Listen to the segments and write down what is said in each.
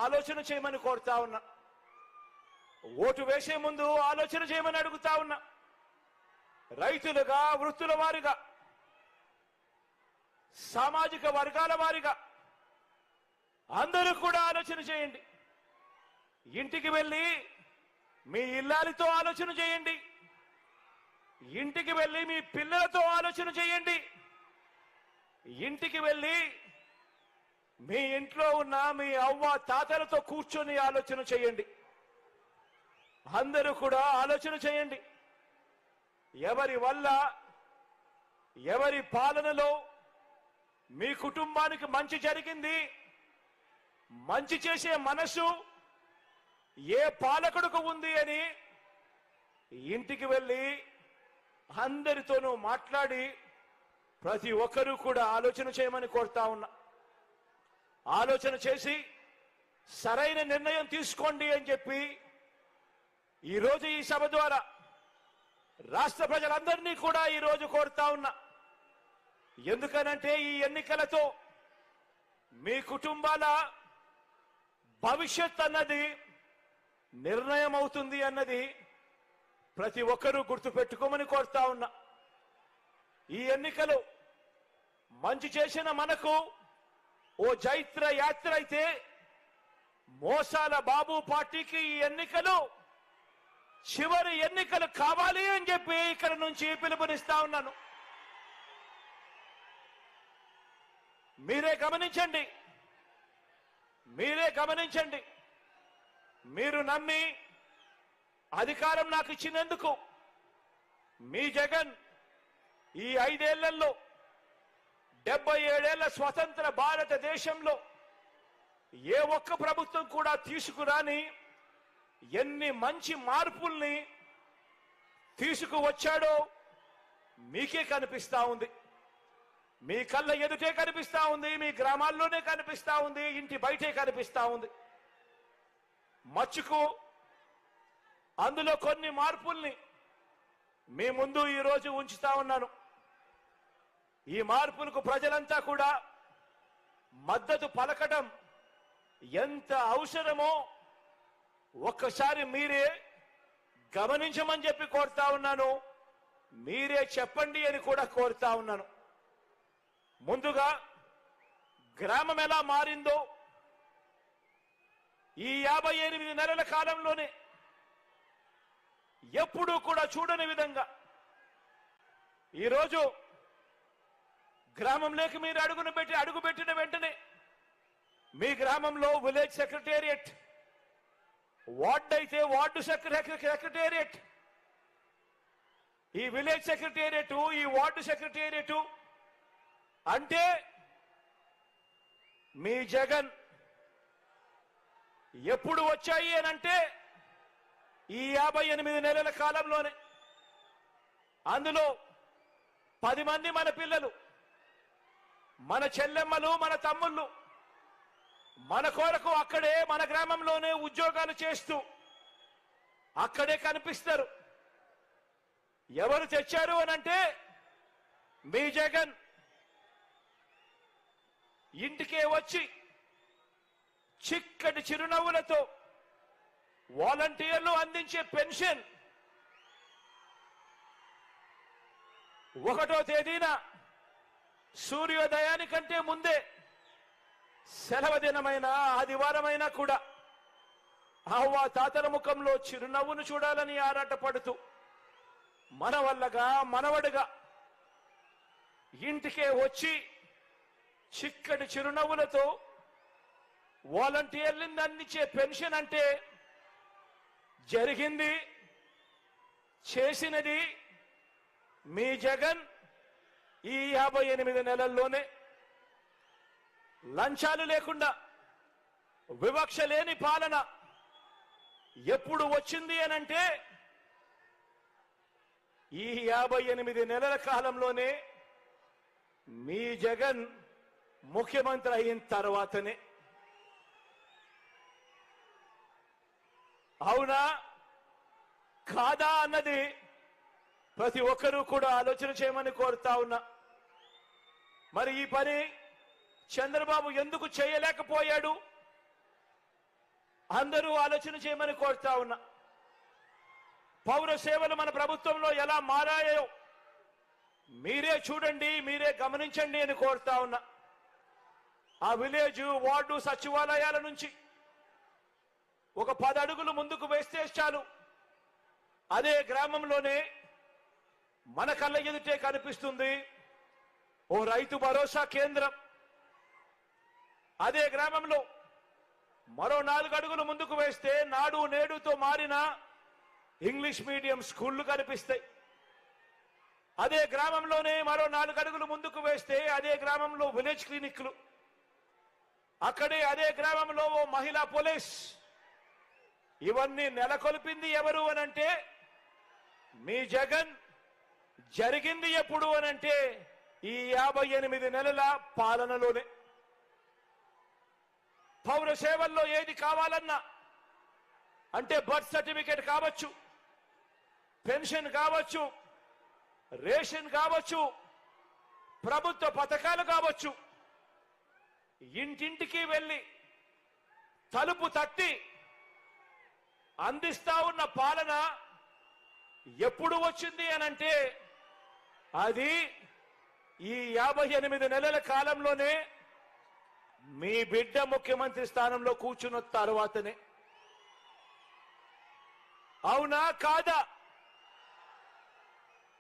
ఆలోచన చేయమని కోరుతా ఉన్నా. ఓటు వేసే ముందు ఆలోచన చేయమని అడుగుతా ఉన్నా. రైతులుగా, వృత్తుల వారిగా, సామాజిక వర్గాల వారిగా అందరూ కూడా ఆలోచన చేయండి. ఇంటికి వెళ్ళి మీ ఇల్లాలితో ఆలోచన చేయండి. ఇంటికి వెళ్ళి మీ పిల్లలతో ఆలోచన చేయండి. ఇంటికి వెళ్ళి మీ ఇంట్లో ఉన్న మీ అవ్వ తాతలతో కూర్చొని ఆలోచన చేయండి. అందరూ కూడా ఆలోచన చేయండి. ఎవరి వల్ల, ఎవరి పాలనలో మీ కుటుంబానికి మంచి జరిగింది, మంచి చేసే మనసు ఏ పాలకుడికి ఉంది అని ఇంటికి వెళ్ళి అందరితోనూ మాట్లాడి ప్రతి ఒక్కరూ కూడా ఆలోచన చేయమని కోరుతా ఉన్నా. ఆలోచన చేసి సరైన నిర్ణయం తీసుకోండి అని చెప్పి ఈరోజు ఈ సభ ద్వారా రాష్ట్ర ప్రజలందరినీ కూడా ఈరోజు కోరుతా ఉన్నా. ఎందుకనంటే ఈ ఎన్నికలతో మీ కుటుంబాల భవిష్యత్ అన్నది నిర్ణయం అవుతుంది అన్నది ప్రతి ఒక్కరూ గుర్తుపెట్టుకోమని కోరుతా ఉన్నా. ఈ ఎన్నికలు మంచి చేసిన మనకు ఓ జైత్ర యాత్ర అయితే, మోసాల బాబు పార్టీకి ఈ ఎన్నికలు చివరి ఎన్నికలు కావాలి అని చెప్పి ఇక్కడ నుంచి పిలుపునిస్తా ఉన్నాను. మీరే గమనించండి, మీరే గమనించండి. మీరు నమ్మి అధికారం నాకు ఇచ్చినందుకు మీ జగన్ ఈ 5 ఏళ్లలో 77 ఏళ్ల స్వతంత్ర భారతదేశంలో ఏ ఒక్క ప్రభుత్వం కూడా తీసుకురాని ఎన్ని మంచి మార్పుల్ని తీసుకువచ్చాడో మీకే కనిపిస్తా ఉంది. మీ కళ్ళ ఎదుటే కనిపిస్తా ఉంది, మీ గ్రామాల్లోనే కనిపిస్తా ఉంది, ఇంటి బయటే కనిపిస్తా ఉంది. మచ్చుకు అందులో కొన్ని మార్పుల్ని మీ ముందు ఈరోజు ఉంచుతా ఉన్నాను. ఈ మార్పులకు ప్రజలంతా కూడా మద్దతు పలకడం ఎంత అవసరమో ఒక్కసారి మీరే గమనించమని చెప్పి కోరుతా ఉన్నాను. మీరే చెప్పండి అని కూడా కోరుతా ఉన్నాను. ముందుగా గ్రామం ఎలా మారిందో ఈ 58 నెలల కాలంలోనే ఎప్పుడూ కూడా చూడని విధంగా ఈరోజు గ్రామంలోకి మీరు అడుగుపెట్టిన వెంటనే మీ గ్రామంలో విలేజ్ సెక్రటేరియట్, వార్డు అయితే వార్డు సెక్రటేరియట్, ఈ విలేజ్ సెక్రటేరియట్, ఈ వార్డు సెక్రటేరియట్ అంటే మీ జగన్ ఎప్పుడు వచ్చాయి అని అంటే ఈ 58 నెలల కాలంలోనే. అందులో 10 మంది మన పిల్లలు, మన చెల్లెమ్మలు, మన తమ్ముళ్ళు మన కొరకు అక్కడే మన గ్రామంలోనే ఉద్యోగాలు చేస్తూ అక్కడే కనిపిస్తారు. ఎవరు తెచ్చారు అనంటే మీ జగన్ ఇంటికే వచ్చి చిక్కటి చిరునవ్వులతో వాలంటీర్లు అందించే పెన్షన్ 1వ తేదీన సూర్యోదయానికంటే ముందే సెలవు దినమైన ఆదివారమైనా కూడా అవ్వ తాతల ముఖంలో చిరునవ్వును చూడాలని ఆరాటపడుతూ మన వల్లగా మనవడుగా ఇంటికే వచ్చి చిక్కటి చిరునవ్వులతో వాలంటీర్లను అందించే పెన్షన్ అంటే జరిగింది, చేసినది మీ జగన్ ఈ 58 నెలల్లోనే. లంచాలు లేకుండా వివక్ష లేని పాలన ఎప్పుడు వచ్చింది అనంటే ఈ 58 నెలల కాలంలోనే మీ జగన్ ముఖ్యమంత్రి అయిన తర్వాతనే. అవునా కాదా అన్నది ప్రతి ఒక్కరూ కూడా ఆలోచన చేయమని కోరుతా ఉన్నా. మరి ఈ పని చంద్రబాబు ఎందుకు చేయలేకపోయాడు? అందరూ ఆలోచన చేయమని కోరుతా ఉన్నా. పౌర సేవలు మన ప్రభుత్వంలో ఎలా మారాయో మీరే చూడండి, మీరే గమనించండి అని కోరుతా ఉన్నా. ఆ విలేజ్, వార్డు, సచివాలయాల నుంచి ఒక 10 అడుగులు ముందుకు వేస్తే చాలు, అదే గ్రామంలోనే మన కళ్ళ ఎదుటే కనిపిస్తుంది ఓ రైతు భరోసా కేంద్రం. అదే గ్రామంలో మరో 4 అడుగులు ముందుకు వేస్తే నాడు నేడుతో మారిన ఇంగ్లీష్ మీడియం స్కూళ్లు కనిపిస్తాయి. అదే గ్రామంలోనే మరో 4 అడుగులు ముందుకు వేస్తే అదే గ్రామంలో విలేజ్ క్లినిక్లు, అక్కడే అదే గ్రామంలో ఓ మహిళా పోలీస్. ఇవన్నీ నెలకొల్పింది ఎవరు అనంటే మీ జగన్. జరిగింది ఎప్పుడు అనంటే ఈ 58 నెలల పాలనలోనే. పౌర సేవల్లో ఏది కావాలన్నా అంటే బర్త్ సర్టిఫికేట్ కావచ్చు, పెన్షన్ కావచ్చు, రేషన్ కావచ్చు, ప్రభుత్వ పథకాలు కావచ్చు, ఇంటింటికి వెళ్ళి తలుపు తట్టి అందిస్తా ఉన్న పాలన ఎప్పుడు వచ్చింది అనంటే అది ఈ 58 నెలల కాలంలోనే మీ బిడ్డ ముఖ్యమంత్రి స్థానంలో కూర్చున్న తర్వాతనే. అవునా కాదా?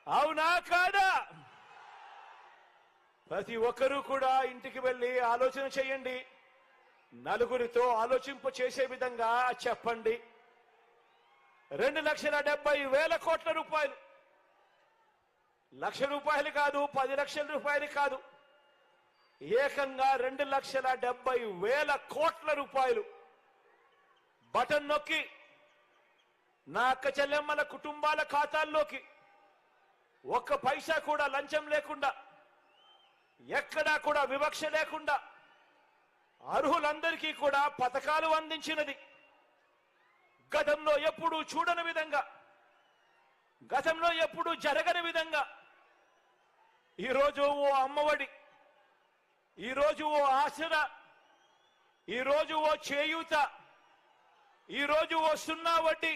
అవునా కాదా? ప్రతి ఒక్కరూ కూడా ఇంటికి వెళ్ళి ఆలోచన చేయండి, నలుగురితో ఆలోచింప చేసే విధంగా చెప్పండి. 2,70,000 కోట్ల రూపాయలు, ₹1,00,000 కాదు, 10 లక్షల రూపాయలు కాదు, ఏకంగా 2,70,000 కోట్ల రూపాయలు బటన్ నొక్కి నా అక్క చెల్లెమ్మల కుటుంబాల ఖాతాల్లోకి ఒక్క పైసా కూడా లంచం లేకుండా, ఎక్కడా కూడా వివక్ష లేకుండా అర్హులందరికీ కూడా పథకాలు అందించినది. గతంలో ఎప్పుడూ చూడని విధంగా, గతంలో ఎప్పుడూ జరగని విధంగా ఈరోజు ఓ అమ్మఒడి, ఈరోజు ఓ ఆసరా, ఈరోజు ఓ చేయూత, ఈరోజు ఓ 0 వడ్డీ,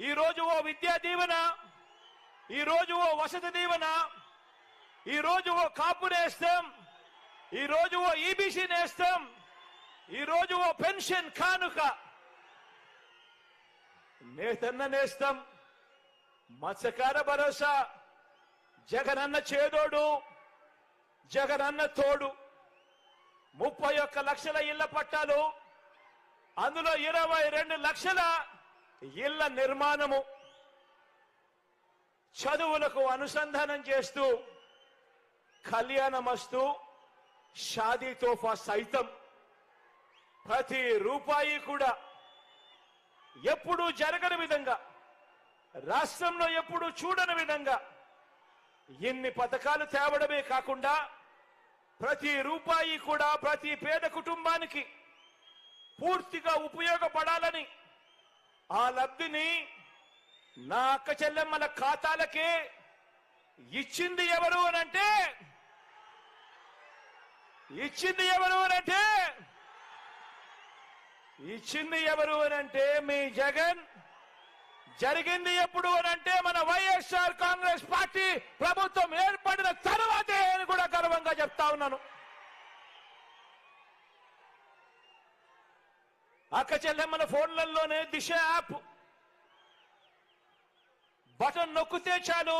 ఈరోజు ఓ విద్యా దీవెన, ఈరోజు ఓ వసతి దీవెన, ఈరోజు ఓ కాపు నేస్తం, ఈరోజు ఓ ఈబీసీ నేస్తం, ఈరోజు ఓ పెన్షన్ కానుక, నేతన్న నేస్తం, మత్స్యకార భరోసా, జగనన్న చేదోడు, జగనన్న తోడు, 31 లక్షల ఇళ్ల పట్టాలు, అందులో 22 లక్షల ఇళ్ల నిర్మాణము, చదువులకు అనుసంధానం చేస్తూ కళ్యాణమస్తు, షాదీ తోఫా సైతం ప్రతి రూపాయి కూడా ఎప్పుడూ జరగని విధంగా, రాష్ట్రంలో ఎప్పుడూ చూడని విధంగా ఇన్ని పథకాలు తేవడమే కాకుండా ప్రతి రూపాయి కూడా ప్రతి పేద కుటుంబానికి పూర్తిగా ఉపయోగపడాలని ఆ లబ్ధిని నా అక్క చెల్లెమ్మల ఖాతాలకే ఇచ్చింది ఎవరు అనంటే, ఇచ్చింది ఎవరు అనంటే, ఇచ్చింది ఎవరు అనంటే మీ జగన్. జరిగింది ఎప్పుడు అనంటే మన వైఎస్ఆర్ కాంగ్రెస్ పార్టీ ప్రభుత్వం ఏర్పడిన తర్వాతే అని కూడా గర్వంగా చెప్తా ఉన్నాను. అక్క చెల్లెమ్మల ఫోన్లలోనే దిశ యాప్ బటన్ నొక్కితే చాలు,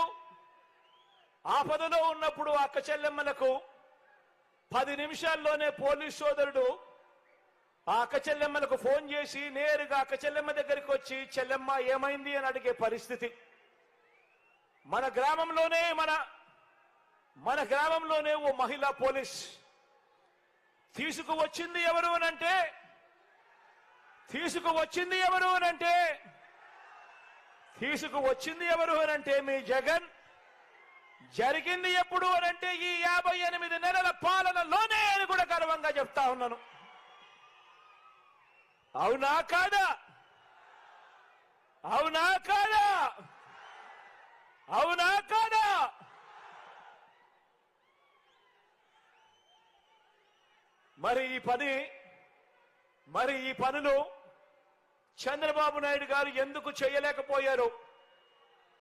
ఆపదలో ఉన్నప్పుడు అక్క చెల్లెమ్మలకు 10 నిమిషాల్లోనే పోలీస్ సోదరుడు ఆ అక్క చెల్లెమ్మలకు ఫోన్ చేసి నేరుగా అక్క చెల్లెమ్మ దగ్గరికి వచ్చి చెల్లెమ్మ ఏమైంది అని అడిగే పరిస్థితి. మన గ్రామంలోనే ఓ మహిళా పోలీస్ తీసుకువచ్చింది ఎవరు అనంటే, తీసుకువచ్చింది ఎవరు అనంటే మీ జగన్. జరిగింది ఎప్పుడు అనంటే ఈ 58 నెలల పాలనలోనే అని కూడా గర్వంగా చెప్తా ఉన్నాను. అవునా కాదా? అవునా కాదా? అవునా కాదా? మరి ఈ పనులు చంద్రబాబు నాయుడు గారు ఎందుకు చేయలేకపోయారు?